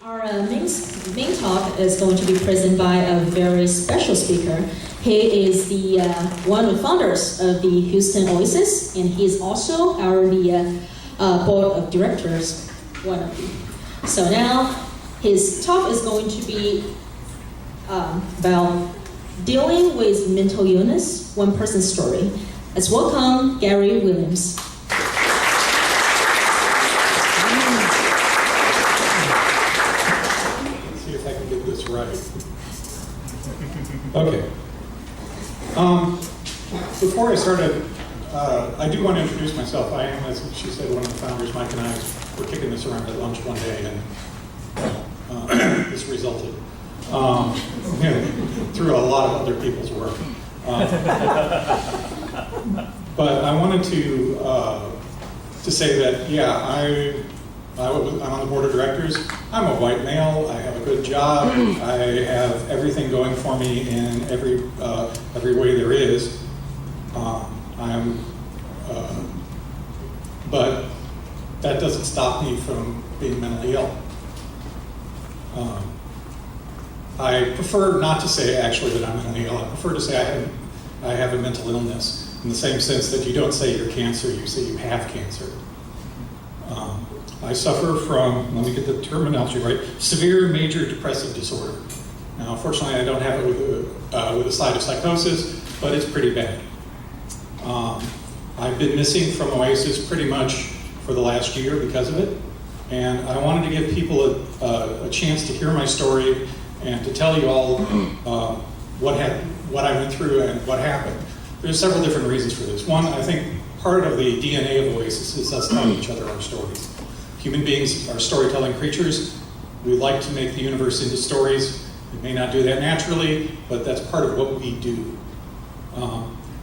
Our main talk is going to be presented by a very special speaker. He is the one of the founders of the Houston Oasis, and he is also our board of directors, one of them. So now his talk is going to be about dealing with mental illness, one person's story. Let's welcome Gary Williams. Right. Okay. Before I started, I do want to introduce myself. I am, as she said, one of the founders. Mike and I were kicking this around at lunch one day, and this resulted through a lot of other people's work. But I wanted to say that, yeah, I'm on the board of directors. I'm a white male. I have a good job. I have everything going for me in every way there is. But that doesn't stop me from being mentally ill. I prefer not to say actually that I'm mentally ill. I prefer to say I have a mental illness in the same sense that you don't say you're cancer, you say you have cancer. I suffer from, let me get the terminology right, severe major depressive disorder. Now, unfortunately, I don't have it with a side of psychosis, but it's pretty bad. I've been missing from Oasis pretty much for the last year because of it, and I wanted to give people a chance to hear my story and to tell you all what I went through and what happened. There's several different reasons for this. One, I think part of the DNA of Oasis is us telling each other our stories. Human beings are storytelling creatures. We like to make the universe into stories. We may not do that naturally, but that's part of what we do.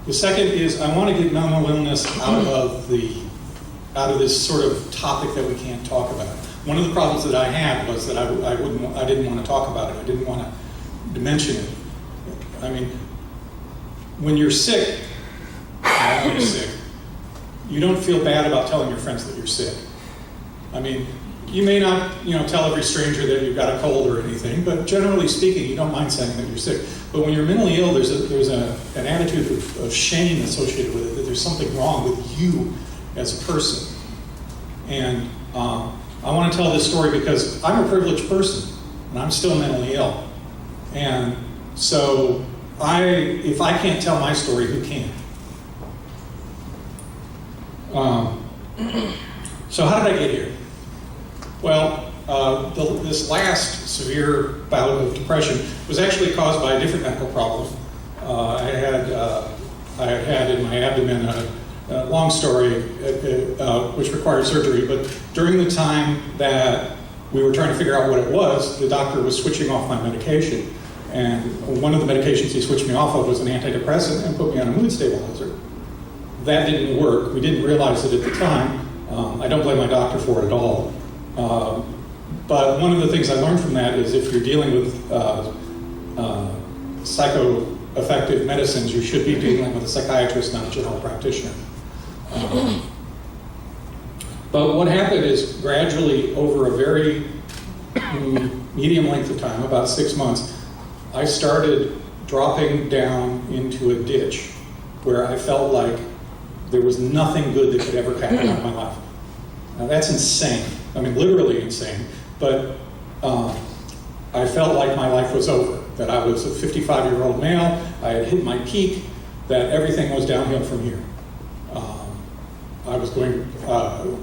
The second is I want to get mental illness out of this sort of topic that we can't talk about. One of the problems that I had was that I didn't want to talk about it. I didn't want to mention it. I mean, when you're sick, you don't feel bad about telling your friends that you're sick. I mean, you may not, tell every stranger that you've got a cold or anything, but generally speaking, you don't mind saying that you're sick. But when you're mentally ill, there's an attitude of shame associated with it, that there's something wrong with you as a person. And I want to tell this story because I'm a privileged person, and I'm still mentally ill. And so if I can't tell my story, who can? So how did I get here? Well, this last severe bout of depression was actually caused by a different medical problem. I had in my abdomen a long story which required surgery, but during the time that we were trying to figure out what it was, the doctor was switching off my medication. And one of the medications he switched me off of was an antidepressant and put me on a mood stabilizer. That didn't work. We didn't realize it at the time. I don't blame my doctor for it at all. But one of the things I learned from that is if you're dealing with psychoaffective medicines, you should be dealing with a psychiatrist, not a general practitioner. But what happened is gradually over a very medium length of time, about 6 months, I started dropping down into a ditch where I felt like there was nothing good that could ever happen in my life. Now that's insane. I mean, literally insane. But I felt like my life was over, that I was a 55-year-old male, I had hit my peak, that everything was downhill from here. I was going,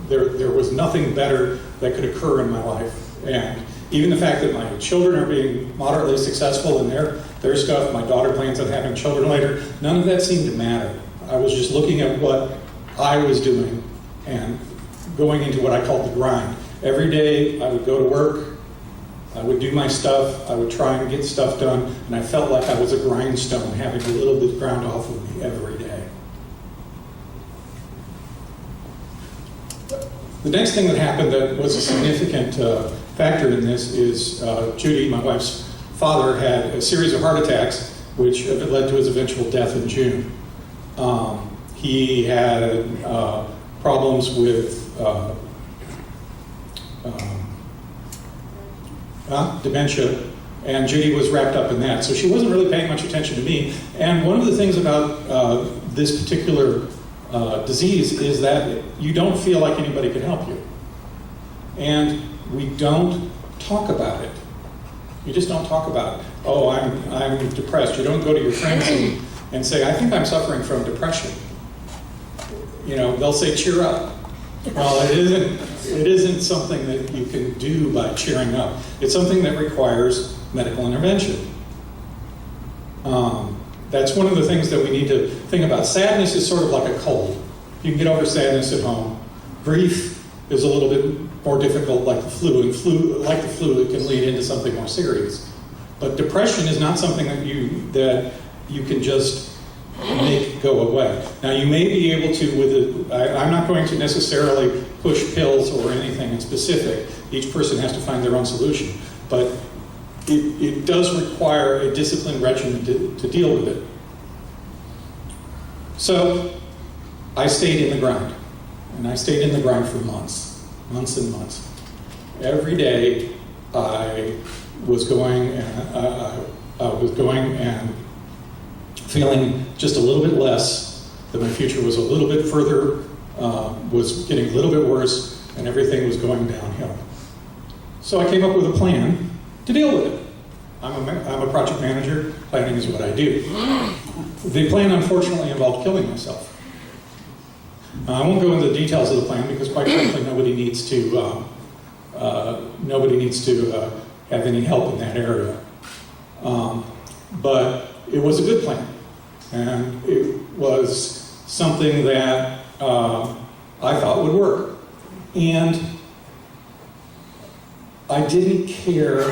there was nothing better that could occur in my life. And even the fact that my children are being moderately successful in their stuff, my daughter plans on having children later, none of that seemed to matter. I was just looking at what I was doing and going into what I called the grind. Every day I would go to work, I would do my stuff, I would try and get stuff done, and I felt like I was a grindstone having a little bit ground off of me every day. The next thing that happened that was a significant factor in this is Judy, my wife's father, had a series of heart attacks which led to his eventual death in June. He had problems with dementia, and Judy was wrapped up in that. So she wasn't really paying much attention to me. And one of the things about this particular disease is that you don't feel like anybody can help you. And we don't talk about it. You just don't talk about it. Oh, I'm depressed. You don't go to your friends and say, I think I'm suffering from depression. You know, they'll say, cheer up. Well, it isn't something that you can do by cheering up. It's something that requires medical intervention. That's one of the things that we need to think about. Sadness is sort of like a cold. You can get over sadness at home. Grief is a little bit more difficult, like the flu. And like the flu, it can lead into something more serious. But depression is not something that you can just make go away. Now, you may be able to, I'm not going to necessarily push pills or anything in specific. Each person has to find their own solution. But it does require a disciplined regimen to deal with it. So I stayed in the grind. And I stayed in the grind for months and months. Every day I was going and feeling just a little bit less, that my future was a little bit further, was getting a little bit worse, and everything was going downhill. So I came up with a plan to deal with it. I'm a project manager. Planning is what I do. The plan, unfortunately, involved killing myself. I won't go into the details of the plan because, quite frankly, nobody needs to have any help in that area. But it was a good plan, and it was something that I thought would work. And I didn't care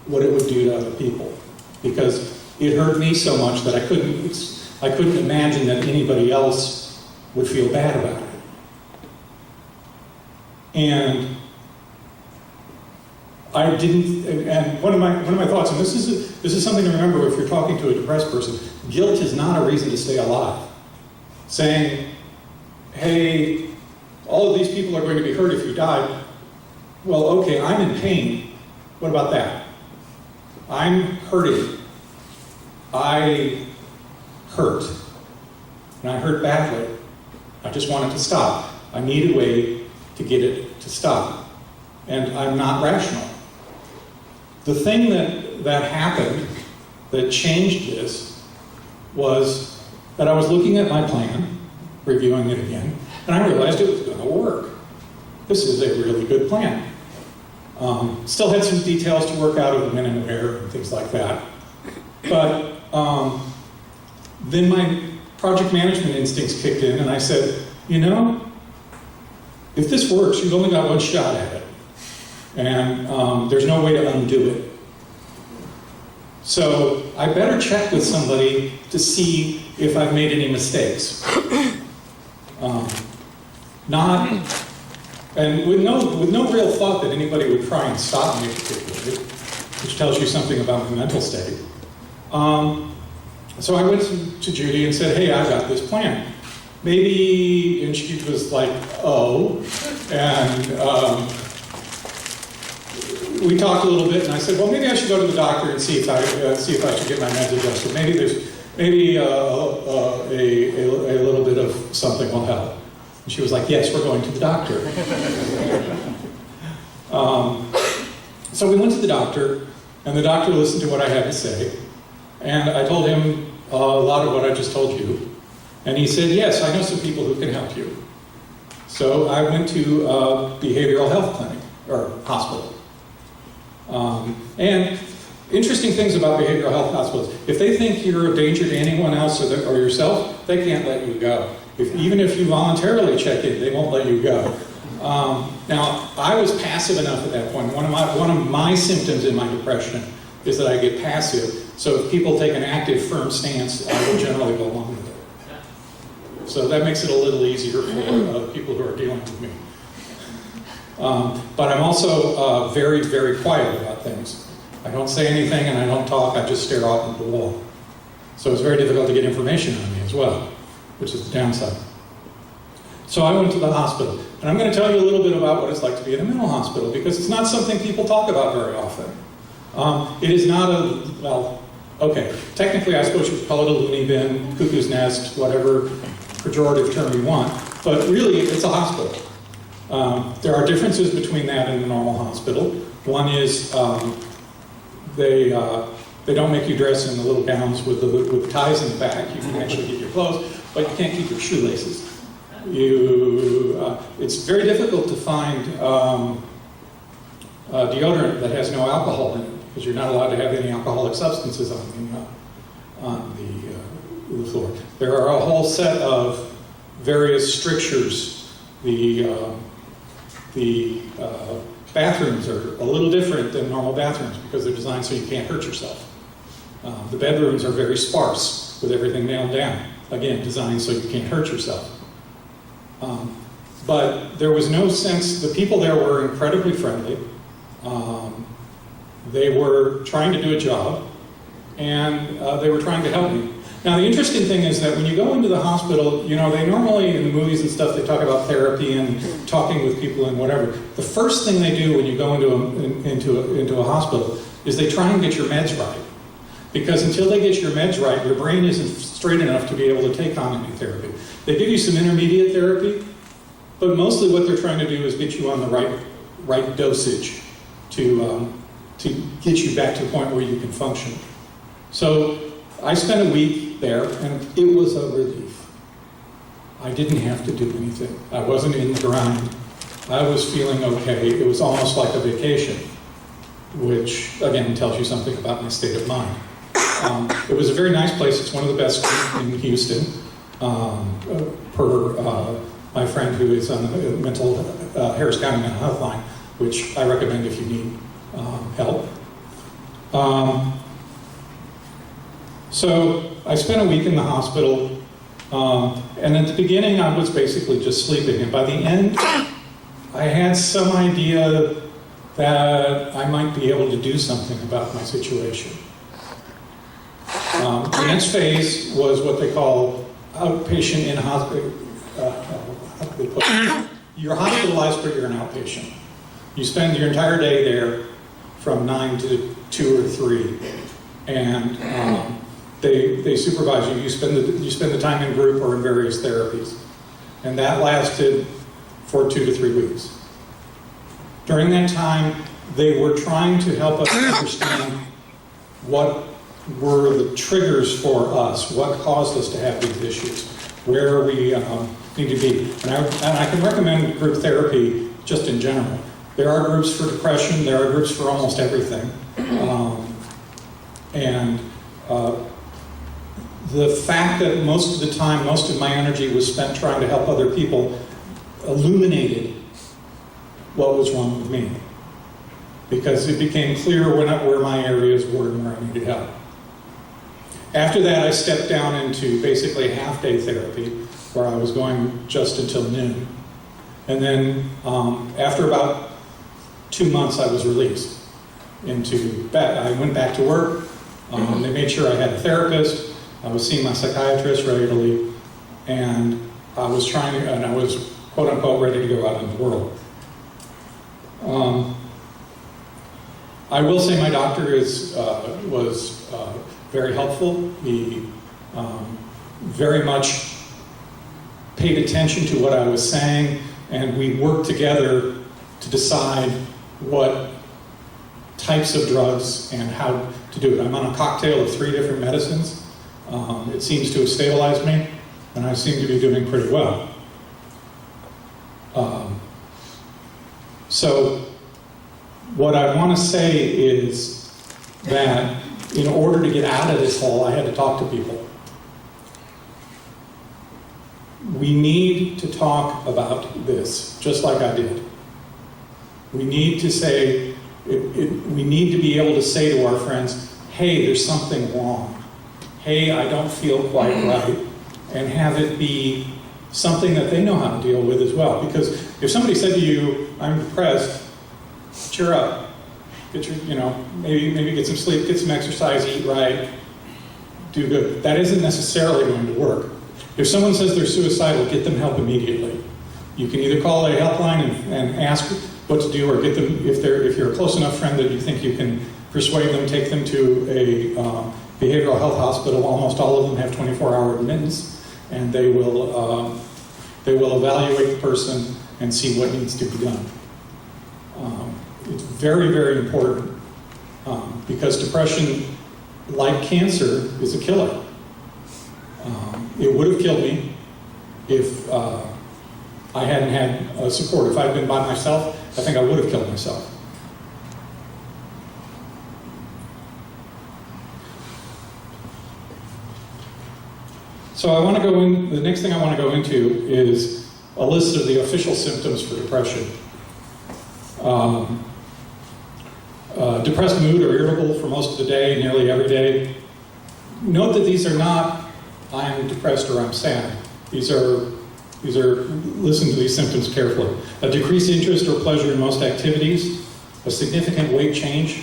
what it would do to other people, because it hurt me so much that I couldn't imagine that anybody else would feel bad about it. And I didn't. And one of my thoughts, and this is something to remember if you're talking to a depressed person. Guilt is not a reason to stay alive. Saying, "Hey, all of these people are going to be hurt if you die." Well, okay, I'm in pain. What about that? I'm hurting. I hurt. And I hurt badly. I just want it to stop. I need a way to get it to stop. And I'm not rational. The thing that happened that changed this was that I was looking at my plan, reviewing it again, and I realized it was going to work. This is a really good plan. Still had some details to work out of the when and where and things like that. But then my project management instincts kicked in, and I said, you know, if this works, you've only got one shot at it. And there's no way to undo it. So I better check with somebody to see if I've made any mistakes. And with no real thought that anybody would try and stop me particularly, which tells you something about my mental state. So I went to Judy and said, hey, I've got this plan. Maybe, and she was like, oh, and we talked a little bit, and I said, well, maybe I should go to the doctor and see if I should get my meds adjusted. Maybe a little bit of something will help. And she was like, yes, we're going to the doctor. So we went to the doctor, and the doctor listened to what I had to say, and I told him a lot of what I just told you. And he said, yes, I know some people who can help you. So I went to a behavioral health clinic, or hospital. And interesting things about behavioral health hospitals. If they think you're a danger to anyone else or yourself, they can't let you go. Even if you voluntarily check in, they won't let you go. Now, I was passive enough at that point. One of my symptoms in my depression is that I get passive. So if people take an active, firm stance, I will generally go along with it. So that makes it a little easier for people who are dealing with me. But I'm also very, very quiet about things. I don't say anything and I don't talk, I just stare off into the wall. So it's very difficult to get information on me as well, which is the downside. So I went to the hospital. And I'm going to tell you a little bit about what it's like to be in a mental hospital, because it's not something people talk about very often. It is not a, well, okay, technically I suppose you could call it a loony bin, cuckoo's nest, whatever pejorative term you want, but really it's a hospital. There are differences between that and a normal hospital. One is they don't make you dress in the little gowns with the ties in the back. You can actually get your clothes, but you can't keep your shoelaces. It's very difficult to find deodorant that has no alcohol in it, because you're not allowed to have any alcoholic substances on the floor. There are a whole set of various strictures. The bathrooms are a little different than normal bathrooms because they're designed so you can't hurt yourself. The bedrooms are very sparse with everything nailed down. Again, designed so you can't hurt yourself. But there was no sense, the people there were incredibly friendly. They were trying to do a job, and they were trying to help me. Now, the interesting thing is that when you go into the hospital, you know, they normally, in the movies and stuff, they talk about therapy and talking with people and whatever. The first thing they do when you go into a hospital is they try and get your meds right. Because until they get your meds right, your brain isn't straight enough to be able to take on any therapy. They give you some intermediate therapy, but mostly what they're trying to do is get you on the right dosage to get you back to the point where you can function. So I spent a week there, and it was a relief. I didn't have to do anything. I wasn't in the grind. I was feeling okay. It was almost like a vacation, which, again, tells you something about my state of mind. It was a very nice place. It's one of the best in Houston, per my friend who is on the Harris County Mental Health Line, which I recommend if you need help. So I spent a week in the hospital, and at the beginning I was basically just sleeping, and by the end I had some idea that I might be able to do something about my situation. The next phase was what they call outpatient in hospital. How do they put it? You're hospitalized, but you're an outpatient. You spend your entire day there from 9 to 2 or 3, and they supervise you. You spend the time in group or in various therapies, and that lasted for 2 to 3 weeks. During that time, they were trying to help us understand what were the triggers for us, what caused us to have these issues, where we need to be. And I can recommend group therapy just in general. There are groups for depression, there are groups for almost everything. The fact that most of the time, most of my energy was spent trying to help other people illuminated what was wrong with me. Because it became clear where my areas were and where I needed help. After that, I stepped down into basically half-day therapy, where I was going just until noon. And then after about 2 months, I was released I went back to work. They made sure I had a therapist. I was seeing my psychiatrist regularly, and I was quote unquote ready to go out in the world. I will say my doctor was very helpful. He very much paid attention to what I was saying, and we worked together to decide what types of drugs and how to do it. I'm on a cocktail of 3 different medicines. It seems to have stabilized me, and I seem to be doing pretty well. So what I want to say is that in order to get out of this hole, I had to talk to people. We need to talk about this, just like I did. We need to say, we need to be able to say to our friends, hey, there's something wrong. Hey, I don't feel quite right. And have it be something that they know how to deal with as well. Because if somebody said to you, I'm depressed, cheer up. Get your, maybe get some sleep, get some exercise, eat right, do good. That isn't necessarily going to work. If someone says they're suicidal, get them help immediately. You can either call a helpline and ask what to do, or get them, if you're a close enough friend that you think you can persuade them, take them to a behavioral health hospital. Almost all of them have 24-hour admittance, and they will evaluate the person and see what needs to be done. It's very, very important because depression, like cancer, is a killer. It would have killed me if I hadn't had support. If I'd been by myself, I think I would have killed myself. So I want to go in, the next thing I want to go into is a list of the official symptoms for depression. Depressed mood or irritable for most of the day, nearly every day. Note that these are not, I'm depressed or I'm sad. These are, listen to these symptoms carefully. A decreased interest or pleasure in most activities, a significant weight change,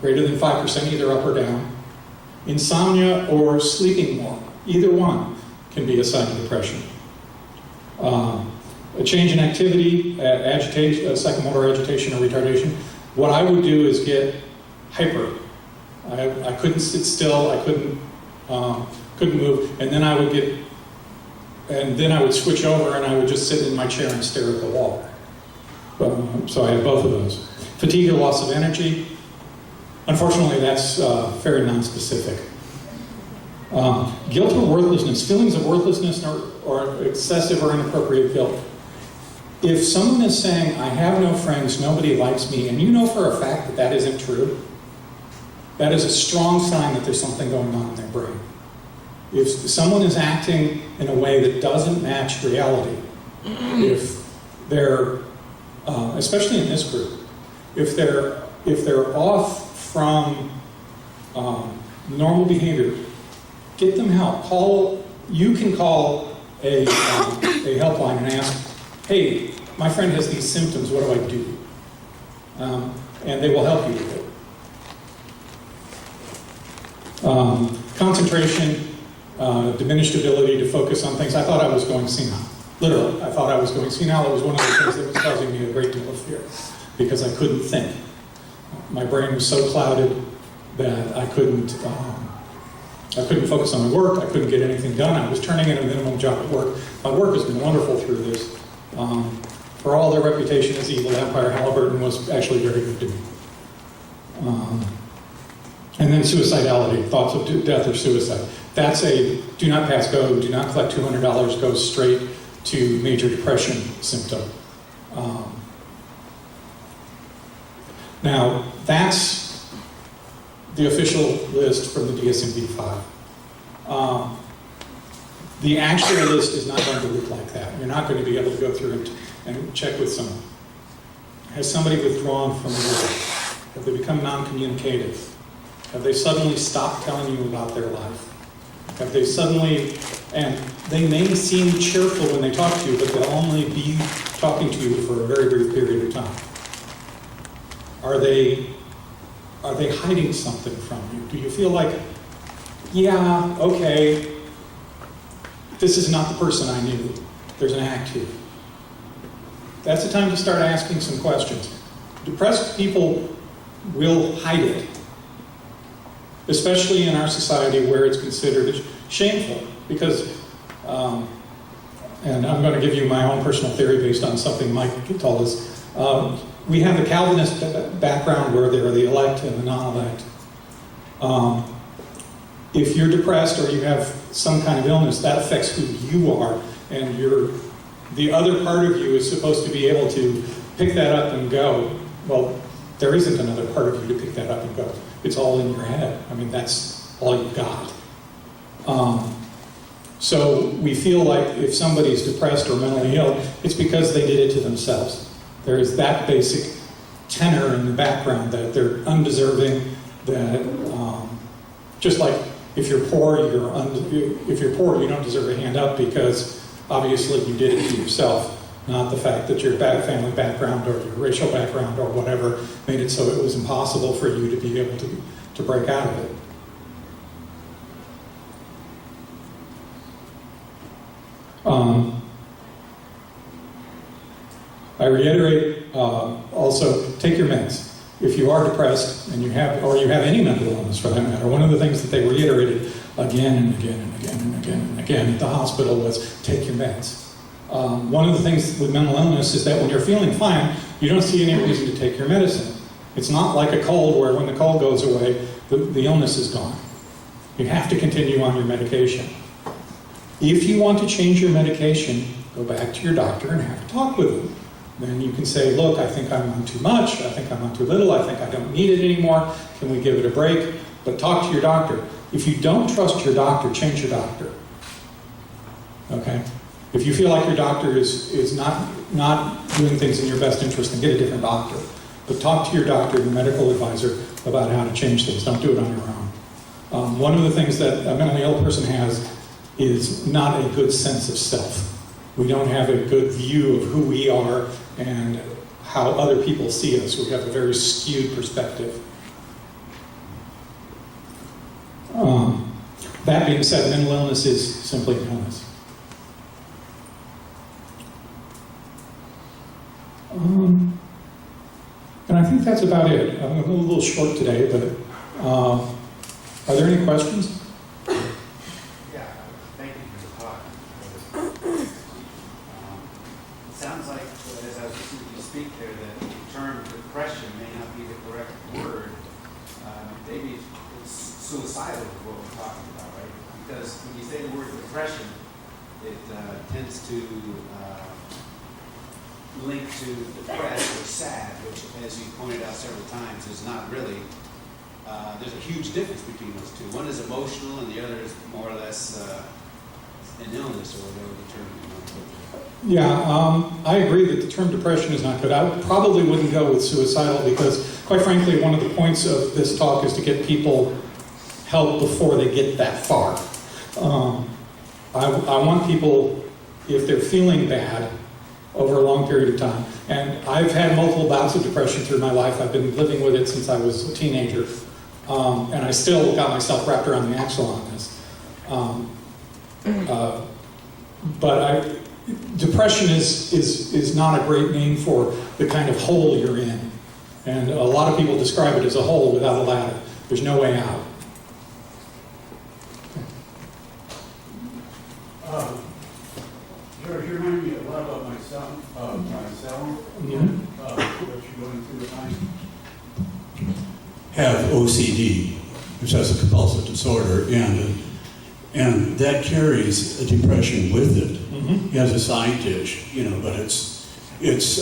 greater than 5%, either up or down, insomnia or sleeping more. Either one can be a sign of depression. A change in activity, agitation, psychomotor agitation or retardation. What I would do is get hyper. I couldn't sit still. I couldn't move, and then I would switch over and I would just sit in my chair and stare at the wall. So I had both of those. Fatigue or loss of energy. Unfortunately, that's very nonspecific. Guilt or worthlessness, feelings of worthlessness or excessive or inappropriate guilt. If someone is saying, I have no friends, nobody likes me, and you know for a fact that that isn't true, that is a strong sign that there's something going on in their brain. If someone is acting in a way that doesn't match reality, if they're, especially in this group, if they're off from normal behavior, get them help. You can call a helpline and ask, hey, my friend has these symptoms, what do I do? And they will help you with it. Concentration, diminished ability to focus on things. I thought I was going senile. Literally, I thought I was going senile. It was one of the things that was causing me a great deal of fear because I couldn't think. My brain was so clouded that I couldn't focus on my work. I couldn't get anything done. I was turning in a minimum job at work. My work has been wonderful through this. For all their reputation as evil, Empire Halliburton was actually very good to me. And then suicidality, thoughts of death or suicide. That's a do not pass go, do not collect $200, go straight to major depression symptom. Now, that's the official list from the DSM-5. The actual list is not going to look like that. You're not going to be able to go through and check with someone. Has somebody withdrawn from the world? Have they become non-communicative? Have they suddenly stopped telling you about their life? Have they suddenly, and they may seem cheerful when they talk to you, but they'll only be talking to you for a very brief period of time. Are they hiding something from you? Do you feel like, yeah, okay, this is not the person I knew. There's an act here. That's the time to start asking some questions. Depressed people will hide it, especially in our society where it's considered shameful. Because, and I'm going to give you my own personal theory based on something Mike told us. We have the Calvinist background where there are the elect and the non-elect. If you're depressed or you have some kind of illness, that affects who you are, and the other part of you is supposed to be able to pick that up and go. Well, there isn't another part of you to pick that up and go. It's all in your head. I mean, that's all you've got. So we feel like if somebody's depressed or mentally ill, it's because they did it to themselves. There is that basic tenor in the background that they're undeserving, that just like if you're poor, you don't deserve a hand up because obviously you did it to yourself, not the fact that your family background or your racial background or whatever made it so it was impossible for you to be able to break out of it. reiterate, also take your meds. If you are depressed and you have any mental illness for that matter, one of the things that they reiterated again and again and again and again and again at the hospital was take your meds. One of the things with mental illness is that when you're feeling fine, you don't see any reason to take your medicine. It's not like a cold where when the cold goes away, the illness is gone. You have to continue on your medication. If you want to change your medication, go back to your doctor and have a talk with them. Then you can say, look, I think I'm on too much, I think I'm on too little, I think I don't need it anymore, can we give it a break? But talk to your doctor. If you don't trust your doctor, change your doctor. Okay? If you feel like your doctor is not doing things in your best interest, then get a different doctor. But talk to your doctor, your medical advisor, about how to change things. Don't do it on your own. One of the things that a mentally ill person has is not a good sense of self. We don't have a good view of who we are and how other people see us. We have a very skewed perspective. That being said, mental illness is simply an illness. And I think that's about it. I'm a little short today, but are there any questions? Yeah, thank you for the talk. It sounds like, as I was listening to you speak there, that the term depression may not be the correct word. Maybe it's suicidal is what we're talking about, right? Because when you say the word depression, it tends to link to depressed or sad, which, as you pointed out several times, is not really. There's a huge difference between those two. One is emotional, and the other is more or less an illness, or whatever the term you want to put. Yeah, I agree that the term depression is not good. I probably wouldn't go with suicidal because, quite frankly, one of the points of this talk is to get people help before they get that far. I want people, if they're feeling bad over a long period of time, and I've had multiple bouts of depression through my life. I've been living with it since I was a teenager, and I still got myself wrapped around the axle on this. But depression is not a great name for the kind of hole you're in. And a lot of people describe it as a hole without a ladder. There's no way out. George, you remind me a lot about myself, what you're going through at night. Have OCD, which has a compulsive disorder, and that carries a depression with it. Mm-hmm. He has a side dish, but it's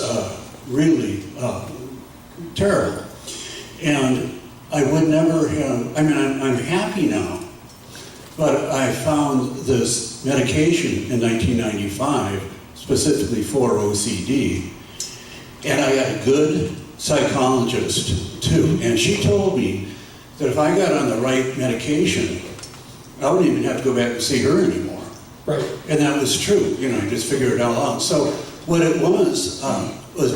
really terrible. And I would never have, I'm happy now, but I found this medication in 1995, specifically for OCD, and I got a good psychologist too, and she told me that if I got on the right medication, I wouldn't even have to go back and see her anymore. Right. And that was true, I just figured it all out. So what it was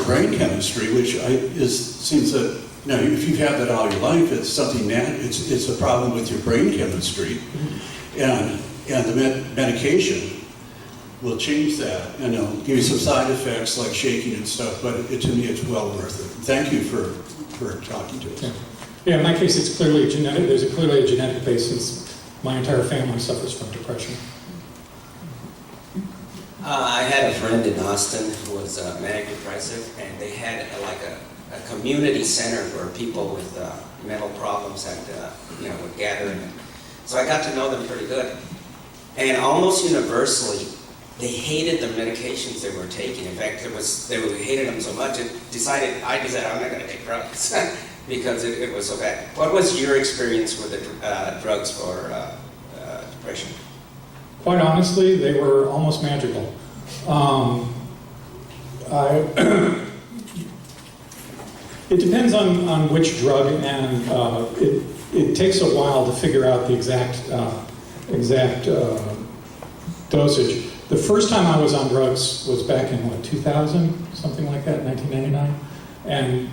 brain chemistry, which seems that, if you've had that all your life, it's something it's a problem with your brain chemistry. And the medication will change that, and it'll give you some side effects like shaking and stuff, but to me it's well worth it. Thank you for talking to us. Yeah, in my case it's clearly genetic. There's clearly a genetic basis. My entire family suffers from depression. I had a friend in Austin who was manic depressive, and they had a community center where people with mental problems would gather. And so I got to know them pretty good. And almost universally, they hated the medications they were taking. In fact, they hated them so much, I decided I'm not going to take drugs because it was so bad. What was your experience with the drugs for depression? Quite honestly, they were almost magical. It depends on which drug, and it takes a while to figure out the exact dosage. The first time I was on drugs was back in 2000, something like that, 1999, and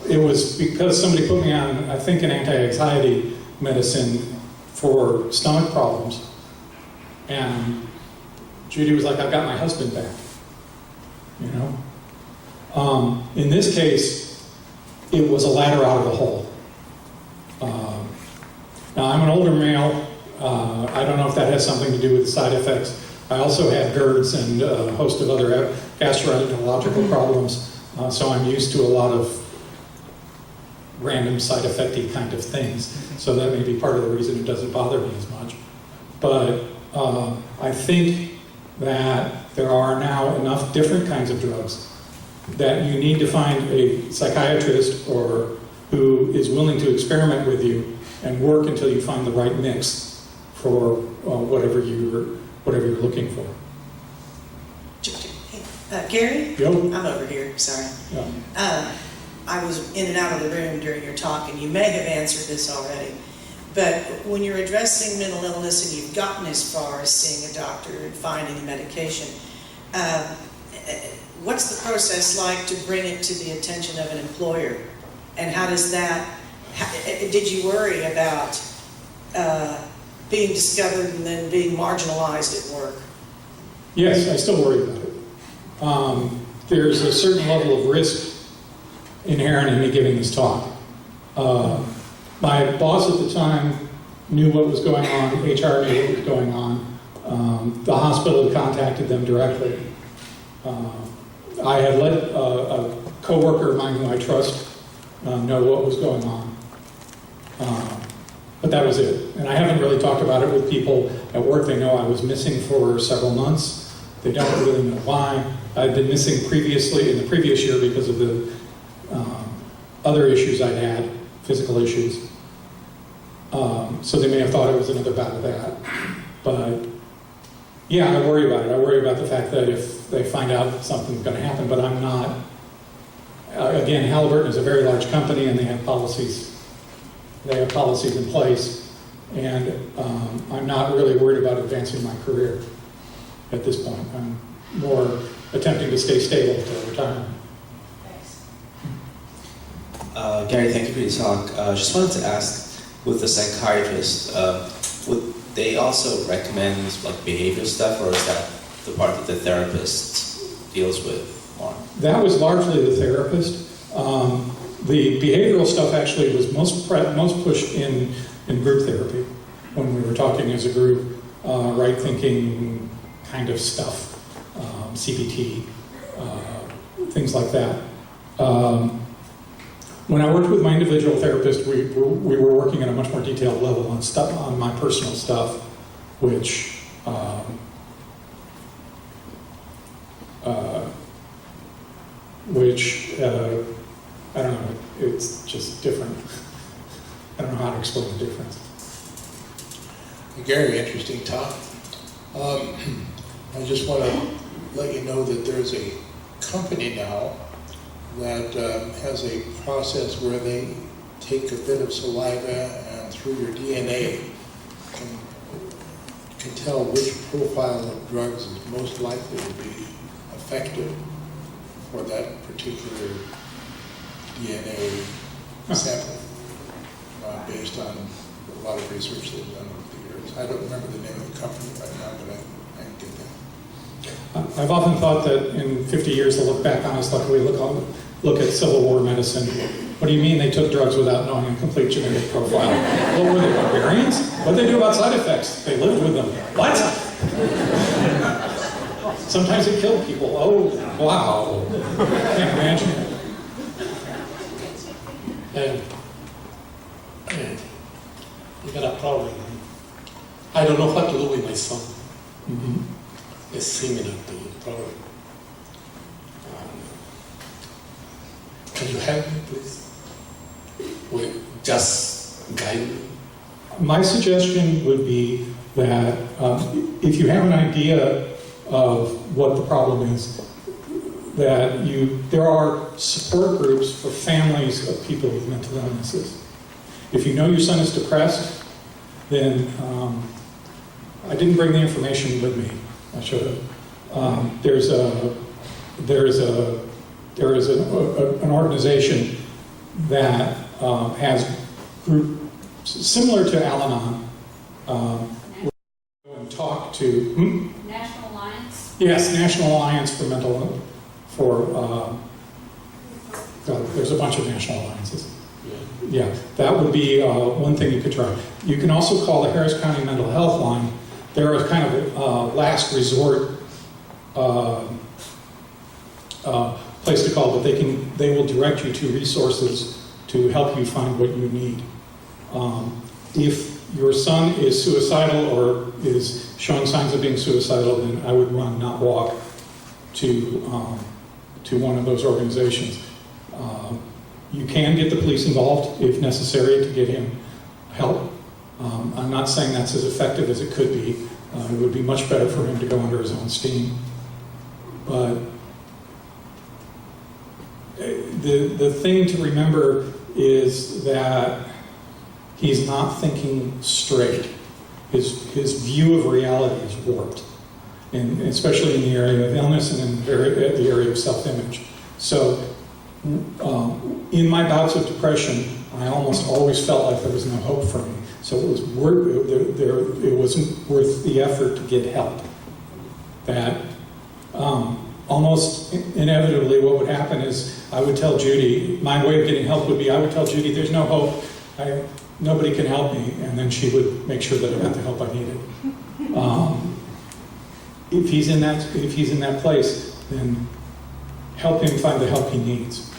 it was because somebody put me on, I think, an anti-anxiety medicine for stomach problems. And Judy was like, I've got my husband back, In this case, it was a ladder out of a hole. Now, I'm an older male. I don't know if that has something to do with the side effects. I also had GERDs and a host of other gastroenterological problems, so I'm used to a lot of random side effecty kind of things. So that may be part of the reason it doesn't bother me as much. But I think that there are now enough different kinds of drugs that you need to find a psychiatrist or who is willing to experiment with you and work until you find the right mix for whatever you're looking for. Gary? Yo. I'm over here, sorry. Yeah. I was in and out of the room during your talk, and you may have answered this already. But when you're addressing mental illness and you've gotten as far as seeing a doctor and finding medication, what's the process like to bring it to the attention of an employer? And how does that, did you worry about being discovered and then being marginalized at work? Yes, I still worry about it. There's a certain level of risk inherent in me giving this talk. My boss at the time knew what was going on, HR knew what was going on. The hospital had contacted them directly. I had let a coworker of mine who I trust know what was going on. But that was it. And I haven't really talked about it with people at work. They know I was missing for several months. They don't really know why. I'd been missing previously, in the previous year, because of the other issues I'd had, physical issues. So they may have thought it was another bout of that. But yeah, I worry about it. I worry about the fact that if they find out something's going to happen, but I'm not. Again, Halliburton is a very large company, and they have policies. They have policies in place, and I'm not really worried about advancing my career at this point. I'm more attempting to stay stable until retirement. Gary, thank you for your talk. Just wanted to ask, with the psychiatrist, would they also recommend like behavioral stuff, or is that the part that the therapist deals with more? That was largely the therapist. The behavioral stuff actually was most pushed in group therapy when we were talking as a group, right thinking kind of stuff, CBT, things like that. When I worked with my individual therapist, we were working at a much more detailed level on stuff, on my personal stuff, which I don't know, it's just different. I don't know how to explain the difference. Gary, interesting talk. I just want to let you know that there's a company now that has a process where they take a bit of saliva and through your DNA can tell which profile of drugs is most likely to be effective for that particular DNA sample, based on a lot of research they've done over the years. I don't remember the name of the company right now, but I can get that. I've often thought that in 50 years they'll look back on us like we look at Civil War medicine. What do you mean they took drugs without knowing a complete genetic profile? What were they, barbarians? What did they do about side effects? They lived with them. What? Sometimes it killed people. Oh, wow. Can't imagine it. And you got a problem. I don't know what to do with my son. Mm-hmm. It's similar to the problem. Can you help me, please? Just guide me. My suggestion would be that if you have an idea of what the problem is, that there are support groups for families of people with mental illnesses. If you know your son is depressed, then I didn't bring the information with me. I should have. There is an organization that has group similar to Al-Anon. And talk to National Alliance. Yes, National Alliance for There's a bunch of national alliances. Yeah, that would be one thing you could try. You can also call the Harris County Mental Health Line. They're a kind of last resort place to call, but they will direct you to resources to help you find what you need. If your son is suicidal or is showing signs of being suicidal, then I would run, not walk, to one of those organizations. You can get the police involved if necessary to get him help. I'm not saying that's as effective as it could be. It would be much better for him to go under his own steam. But the thing to remember is that he's not thinking straight. His view of reality is warped, and especially in the area of illness and in the area of self-image. So in my bouts of depression, I almost always felt like there was no hope for me. So it wasn't worth the effort to get help. That almost inevitably what would happen is I would tell Judy, my way of getting help would be I would tell Judy, there's no hope, nobody can help me, and then she would make sure that I got the help I needed. If he's in that place, then help him find the help he needs.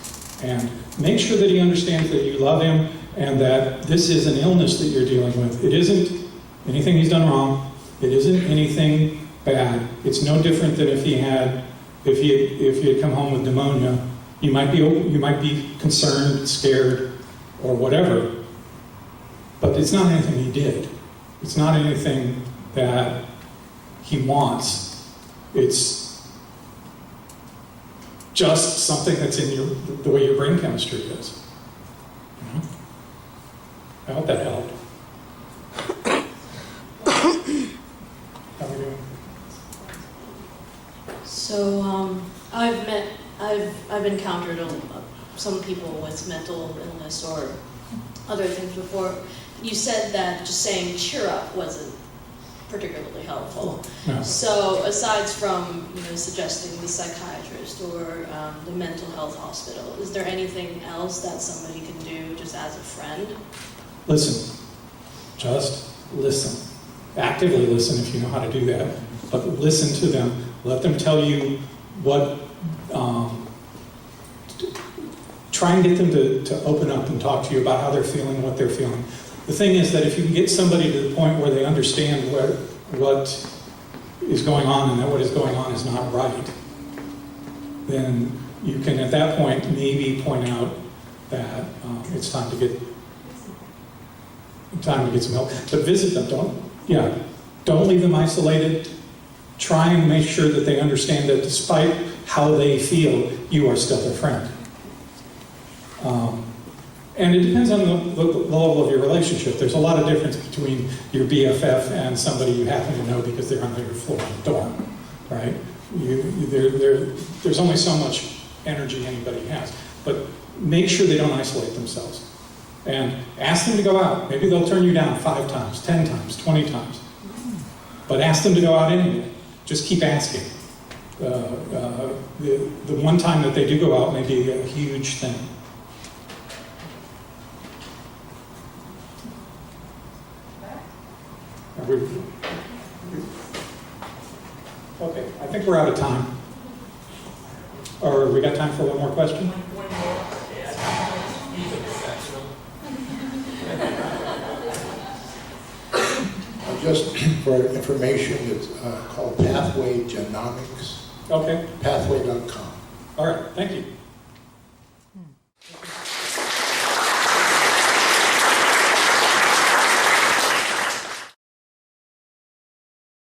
And make sure that he understands that you love him and that this is an illness that you're dealing with. It isn't anything he's done wrong. It isn't anything bad. It's no different than if he had come home with pneumonia. You might be concerned, scared, or whatever. But it's not anything he did. It's not anything that he wants. It's just something that's in the way your brain chemistry is. You know? I hope that helped. How are we doing? So I've encountered some people with mental illness or other things before. You said that just saying cheer up wasn't particularly helpful. No. So aside from suggesting the psychiatrist or the mental health hospital, is there anything else that somebody can do just as a friend? Listen. Just listen. Actively listen if you know how to do that. But listen to them. Let them tell you what. Try and get them to open up and talk to you about how they're feeling, what they're feeling. The thing is that if you can get somebody to the point where they understand what is going on and that what is going on is not right, then you can at that point maybe point out that it's time to get some help. But visit them. Don't leave them isolated. Try and make sure that they understand that despite how they feel, you are still their friend. And it depends on the level of your relationship. There's a lot of difference between your BFF and somebody you happen to know because they're on your floor in the dorm, right? There's only so much energy anybody has. But make sure they don't isolate themselves. And ask them to go out. Maybe they'll turn you down 5 times, 10 times, 20 times. But ask them to go out anyway. Just keep asking. The one time that they do go out may be a huge thing. Okay, I think we're out of time. Or we got time for one more question? Just for information, it's called Pathway Genomics. Okay. Pathway.com. All right, thank you.